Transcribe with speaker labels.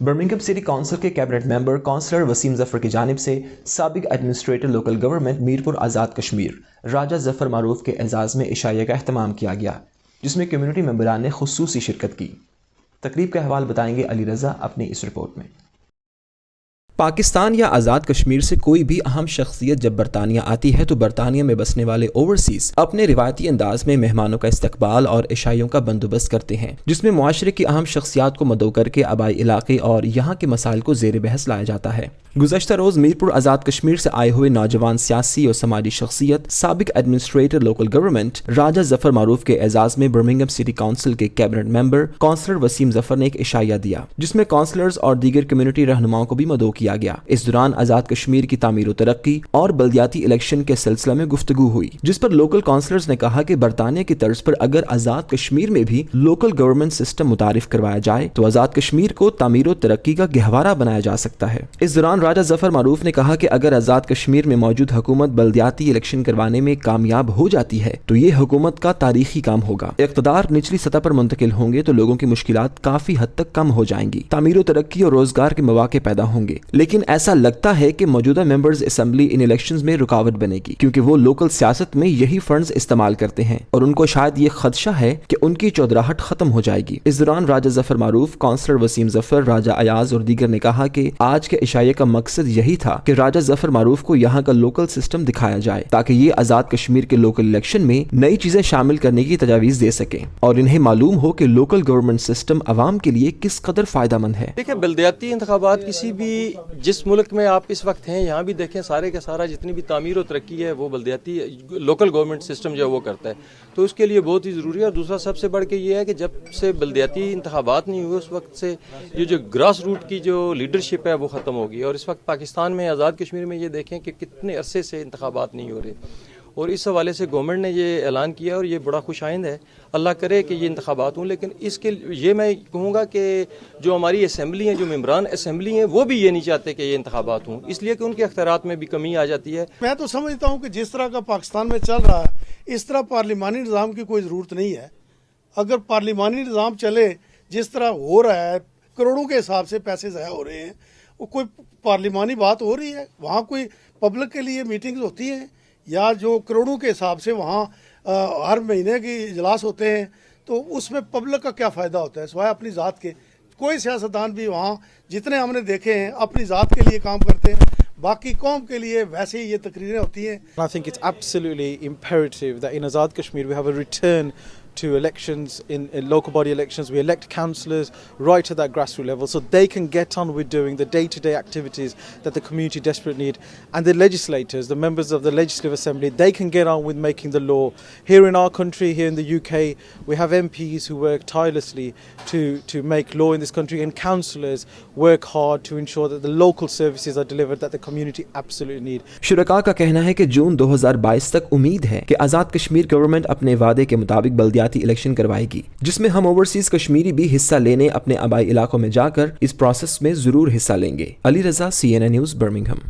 Speaker 1: Birmingham city council کے cabinet ممبر counsellor Wasim ظفر کی جانب سے سابق administrator local government Mirpur Azad Kashmir راجہ ظفر معروف کے اعزاز میں عشائیہ کا اہتمام کیا گیا، جس میں کمیونٹی ممبران نے خصوصی شرکت کی۔ تقریب کا حوالہ بتائیں گے علی رضا اپنی اس رپورٹ میں۔
Speaker 2: پاکستان یا آزاد کشمیر سے کوئی بھی اہم شخصیت جب برطانیہ آتی ہے تو برطانیہ میں بسنے والے اوورسیز اپنے روایتی انداز میں مہمانوں کا استقبال اور عشائیوں کا بندوبست کرتے ہیں، جس میں معاشرے کی اہم شخصیات کو مدعو کر کے آبائی علاقے اور یہاں کے مسائل کو زیر بحث لایا جاتا ہے۔ گزشتہ روز میرپور آزاد کشمیر سے آئے ہوئے نوجوان سیاسی اور سماجی شخصیت سابق ایڈمنسٹریٹر لوکل گورنمنٹ راجہ ظفر معروف کے اعزاز میں برمنگھم سٹی کونسل کے کیبنٹ ممبر کونسلر وسیم ظفر نے ایک عشائیہ دیا، جس میں کونسلرز اور دیگر کمیونٹی رہنماؤں کو بھی مدعو کیا گیا۔ اس دوران آزاد کشمیر کی تعمیر و ترقی اور بلدیاتی الیکشن کے سلسلہ میں گفتگو ہوئی، جس پر لوکل کونسلرز نے کہا کہ برطانیہ کی طرز پر اگر آزاد کشمیر میں بھی لوکل گورنمنٹ سسٹم متعارف کروایا جائے تو آزاد کشمیر کو تعمیر و ترقی کا گہوارہ بنایا جا سکتا ہے۔ اس دوران راجہ ظفر معروف نے کہا کہ اگر آزاد کشمیر میں موجود حکومت بلدیاتی الیکشن کروانے میں کامیاب ہو جاتی ہے تو یہ حکومت کا تاریخی کام ہوگا۔ اقتدار نچلی سطح پر منتقل ہوں گے تو لوگوں کی مشکلات کافی حد تک کم ہو جائیں گی، تعمیر و ترقی اور روزگار کے مواقع پیدا ہوں گے۔ لیکن ایسا لگتا ہے کہ موجودہ ممبرز اسمبلی ان الیکشنز میں رکاوٹ بنے گی، کیونکہ وہ لوکل سیاست میں یہی فنڈز استعمال کرتے ہیں اور ان کو شاید یہ خدشہ ہے کہ ان کی چودراہٹ ختم ہو جائے گی۔ اس دوران راجہ ظفر معروف، کونسلر وسیم ظفر، راجہ ایاز اور دیگر نے کہا کہ آج کے عشائیہ کا مقصد یہی تھا کہ راجہ ظفر معروف کو یہاں کا لوکل سسٹم دکھایا جائے تاکہ یہ آزاد کشمیر کے لوکل الیکشن میں نئی چیزیں شامل کرنے کی تجاویز دے سکیں اور انہیں معلوم ہو کہ لوکل گورنمنٹ سسٹم عوام کے لیے کس قدر فائدہ مند ہے۔
Speaker 3: دیکھیں، بلدیاتی انتخابات کسی بھی جس ملک میں آپ اس وقت ہیں یہاں بھی دیکھیں سارے کا سارا جتنی بھی تعمیر و ترقی ہے وہ بلدیاتی لوکل گورنمنٹ سسٹم جو ہے وہ کرتا ہے، تو اس کے لیے بہت ہی ضروری ہے۔ اور دوسرا سب سے بڑھ کے یہ ہے کہ جب سے بلدیاتی انتخابات نہیں ہوئے اس وقت سے یہ جو گراس روٹ کی جو لیڈرشپ ہے وہ ختم ہوگی، اور اس وقت پاکستان میں آزاد کشمیر میں یہ دیکھیں کہ کتنے عرصے سے انتخابات نہیں ہو رہے، اور اس حوالے سے گورنمنٹ نے یہ اعلان کیا اور یہ بڑا خوش آئند ہے۔ اللہ کرے کہ یہ انتخابات ہوں، لیکن اس کے یہ میں کہوں گا کہ جو ہماری اسمبلی ہیں، جو ممبران اسمبلی ہیں، وہ بھی یہ نہیں چاہتے کہ یہ انتخابات ہوں، اس لیے کہ ان کے اختیارات میں بھی کمی آ جاتی ہے۔
Speaker 4: میں تو سمجھتا ہوں کہ جس طرح کا پاکستان میں چل رہا ہے اس طرح پارلیمانی نظام کی کوئی ضرورت نہیں ہے۔ اگر پارلیمانی نظام چلے جس طرح ہو رہا ہے، کروڑوں کے حساب سے پیسے ضائع ہو رہے ہیں، وہ کوئی پارلیمانی بات ہو رہی ہے؟ وہاں کوئی پبلک کے لیے میٹنگز ہوتی ہیں یا جو کروڑوں کے حساب سے وہاں ہر مہینے کی اجلاس ہوتے ہیں، تو اس میں پبلک کا کیا فائدہ ہوتا ہے سوائے اپنی ذات کے؟ کوئی سیاستدان بھی وہاں جتنے ہم نے دیکھے ہیں اپنی ذات کے لیے کام کرتے ہیں، باقی قوم کے لیے ویسے ہی یہ تقریریں ہوتی ہیں۔
Speaker 5: I think it's absolutely imperative that in Azad Kashmir we have a return to elections, in local body elections. We elect councillors right at that grassroots level so they can get on with doing the day-to-day activities that the community desperately need. And the legislators, the members of the Legislative Assembly, they can get on with making the law. Here in our country, here in the UK, we have MPs who work tirelessly to make law in this country, and councillors work hard to ensure that the local services are delivered that the community absolutely need.
Speaker 2: شرکاء کا کہنا ہے کہ جون 2022 تک امید ہے کہ Azad Kashmir government اپنے وعدے کے مطابق بلدیاتی الیکشن کروائے گی، جس میں ہم اوورسیز کشمیری بھی حصہ لینے اپنے آبائی علاقوں میں جا کر اس پروسیس میں ضرور حصہ لیں گے۔ Ali Raza, CNN news, Birmingham.